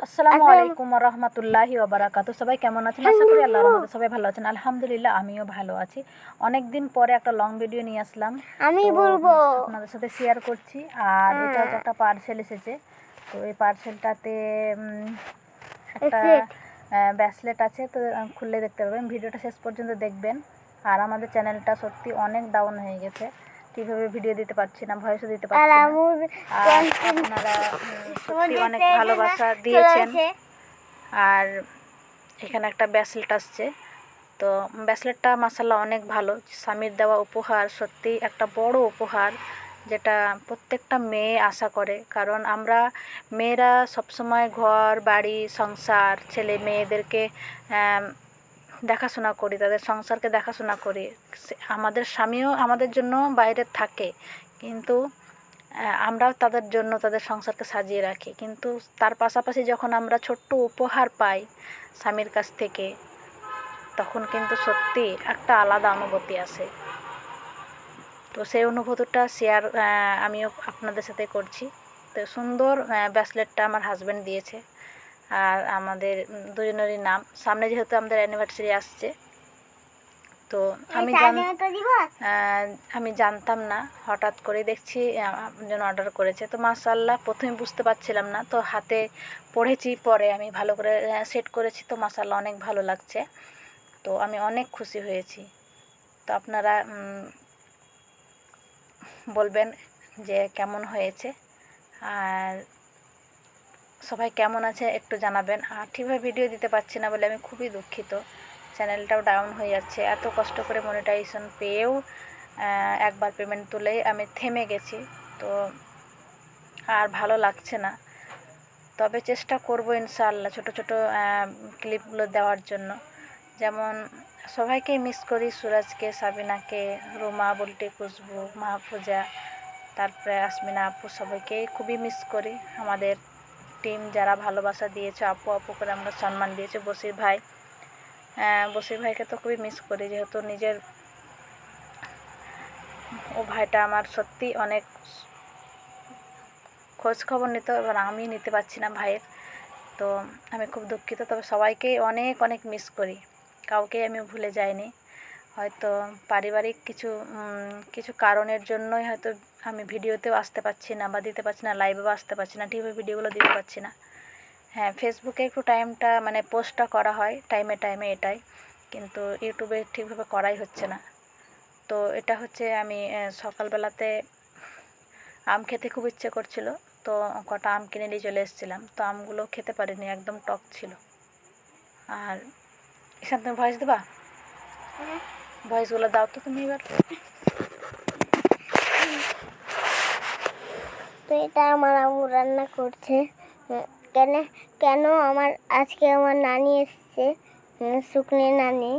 আসসালামু আলাইকুম রহমতুল্লাহি ওবারাকাতু। সবাই কেমন আছেন? আশা করি আল্লাহর রহমতে সবাই ভালো আছেন। আলহামদুলিল্লাহ আমিও ভালো আছি। অনেক দিন পরে একটা লং ভিডিও নিয়ে আসলাম, আমি তো বলবো আপনাদের সাথে শেয়ার করছি। আর এটা হচ্ছে একটা পার্সেল এসেছে। তো এই পার্সেলটাতে একটা ব্রেসলেট আছে। তো খুললে দেখতে পাবেন, ভিডিওটা শেষ পর্যন্ত দেখবেন। আর আমাদের চ্যানেলটা সত্যি অনেক ডাউন হয়ে গেছে, ঠিকভাবে ভিডিও দিতে পারছি না, ভয়েসও দিতে পারছি না। আর আপনারা সত্যি অনেক ভালোবাসা দিয়েছেন। আর এখানে একটা ব্রেসলেট আসছে। তো ব্রেসলেটটা মাশাআল্লাহ অনেক ভালো। স্বামীর দেওয়া উপহার সত্যি একটা বড় উপহার, যেটা প্রত্যেকটা মেয়ে আশা করে। কারণ আমরা মেয়েরা সবসময় ঘর বাড়ি সংসার ছেলে মেয়েদেরকে দেখাশোনা করি, তাদের সংসারকে দেখাশোনা করি। আমাদের স্বামীও আমাদের জন্য বাইরে থাকে, কিন্তু আমরাও তাদের জন্য তাদের সংসারকে সাজিয়ে রাখি। কিন্তু তার পাশাপাশি যখন আমরা ছোট্ট উপহার পাই স্বামীর কাছ থেকে, তখন কিন্তু সত্যি একটা আলাদা অনুভূতি আসে। তো সেই অনুভূতিটা শেয়ার আমিও আপনাদের সাথে করছি। তো সুন্দর ব্রেসলেটটা আমার হাজব্যান্ড দিয়েছে। আর আমাদের দুজনেরই নাম, সামনে যেহেতু আমাদের অ্যানিভার্সারি আসছে, তো আমি জানতাম না, হঠাৎ করে দেখছি জন্য অর্ডার করেছে। তো মাশাআল্লাহ প্রথমে বুঝতে পারছিলাম না, তো হাতে পড়েছি, পরে আমি ভালো করে সেট করেছি। তো মাশাআল্লাহ অনেক ভালো লাগছে, তো আমি অনেক খুশি হয়েছি। তো আপনারা বলবেন যে কেমন হয়েছে, আর সবাই কেমন আছে একটু জানাবেন। আর ঠিকভাবে ভিডিও দিতে পারছি না বলে আমি খুবই দুঃখিত। চ্যানেলটাও ডাউন হয়ে যাচ্ছে, এত কষ্ট করে মনিটাইজেশন পেয়েও একবার পেমেন্ট তুলেই আমি থেমে গেছি। তো আর ভালো লাগছে না, তবে চেষ্টা করব ইনশাআল্লাহ ছোট ছোট ক্লিপগুলো দেওয়ার জন্য। যেমন সবাইকেই মিস করি, সুরাজকে, সাবিনাকে, রুমা, বুলটি, খুশবু, মাহফুজা, তারপরে আসমিনা আপু, সবাইকেই খুবই মিস করি। আমাদের টিম যারা ভালোবাসা দিয়েছে, আপু আপু করে আমরা সম্মান দিয়েছে। বসির ভাইকে তো খুবই মিস করি, যেহেতু নিজের ও ভাইটা আমার সত্যি অনেক খোঁজ খবর নিত, এবার আমি নিতে পারছি না ভাইয়ের। তো আমি খুব দুঃখিত, তবে সবাইকেই অনেক অনেক মিস করি, কাউকে আমি ভুলে যাইনি। হয়তো পারিবারিক কিছু কারণের জন্যই হয়তো আমি ভিডিওতেও আসতে পারছি না, বা দিতে পারছি না, লাইভেও আসতে পারছি না, ঠিকভাবে ভিডিওগুলো দিতে পারছি না। হ্যাঁ, ফেসবুকে একটু টাইমটা পোস্টটা করা হয় টাইমে টাইমে, এটাই। কিন্তু ইউটিউবে ঠিকভাবে করাই হচ্ছে না। তো এটা হচ্ছে আমি সকালবেলাতে আম খেতে খুব ইচ্ছে করছিল, তো কটা আম কিনে নিয়ে চলে এসেছিলাম। তো আমগুলো খেতে পারিনি, একদম টক ছিল। আর এখান তুমি ভয়েস দেবা, ভয়েসগুলো দাও তো তুমি এবার। তো এটা আমার আম্মু রান্না করছে। কেন কেন আমার আজকে আমার নানি এসছে, শুকনি নানি।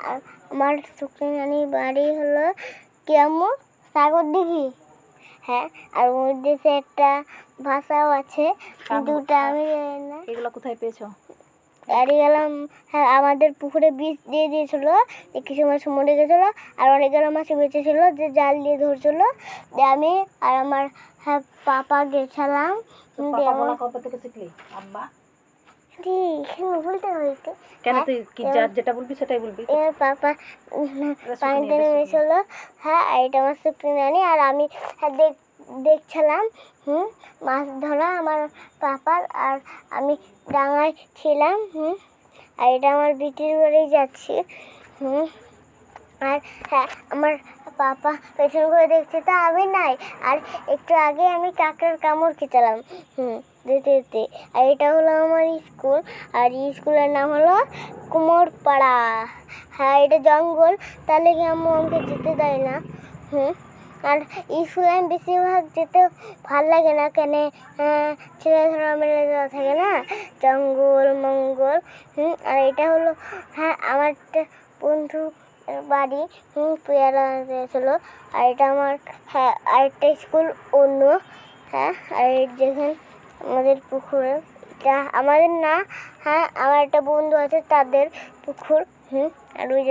আর আমার শুকনি নানির বাড়ি হলো কেমন সাগর দিঘি। হ্যাঁ, আর ওর দেশে একটা ভাষাও আছে, দুটা আমি জানি না। এগুলো কোথায় পেয়েছো? এড়িয়ে গেলাম। হ্যাঁ, আমাদের পুকুরে বীজ দিয়ে দিয়েছিল, কিছু মাছ মরে গেছিলো, আর অনেকগুলো মাছ বেঁচেছিল, যে জাল দিয়ে ধরছিল। দিয়ে আমি আর আমার পাপা গেছিলাম। বলতে হইতে কেন, তুই কি যেটা বলবি সেটাই বলবি। পাপা পানিতে নেমেছিল। হ্যাঁ, এটা আমার শুকনো নানি, আর আমি দেখছিলাম মাছ ধরা আমার পাপার, আর আমি ডাঙায় ছিলাম। আর এটা আমার বিটির বাড়ি যাচ্ছি। আর হ্যাঁ, আমার পাপা পেছন করে দেখছে, তা আমি নাই। আর একটু আগে আমি কাকের কামড় খেয়েছিলাম যেতে যেতে। আর এটা হলো আমার স্কুল, আর স্কুলের নাম হলো কুমোরপাড়া। হ্যাঁ, এটা জঙ্গল, তাহলে কি আমাকে যেতে দেয় না। আর স্কুলে আমি বেশিরভাগ যেতে ভাল লাগে না, কেন ছেলেধরা মেলে দেওয়া থাকে না, জঙ্গল মঙ্গল। আর এটা হলো হ্যাঁ আমার একটা বন্ধু বাড়ি, পেয়ারা ছিল। আর এটা আমার হ্যাঁ আরেকটা স্কুল অন্য। হ্যাঁ, আর যেখানে আমাদের পুকুরে, এটা আমাদের না, হ্যাঁ আমার একটা বন্ধু আছে তাদের পুকুর। আর ওই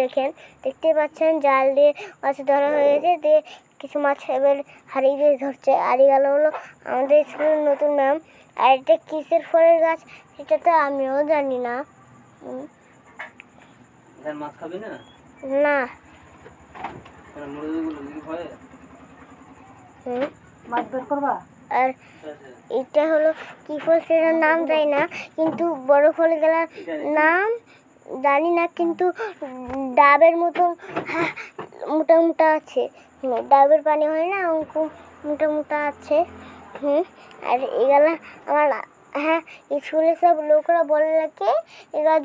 দেখতে পাচ্ছেন জাল দিয়ে মাছ ধরা হয়েছে, দিয়ে কিছু মাছ এবার হারিয়ে দিয়ে ধরছে। আর গেল হলো আমাদের স্কুলের নতুন ম্যাম, আর এটা কিসের ফলের গাছ সেটা তো আমিও জানি না। এখানে মাছ খাবি না? না। মানে মুরগিগুলো কি ভয়ে? হুম। মাছ বের করবা? আর এটা হলো কি ফল সেটার নাম জানি না, কিন্তু বড় ফলগুলার নাম জানি না, কিন্তু ডাবের মতো মোটা মোটা আছে। ডাবের পানি হয় না ওরকম মোটা মোটা আছে। আর এগুলা আমার, হ্যাঁ, স্কুলে সব লোকরা বলে রাখে এগুলা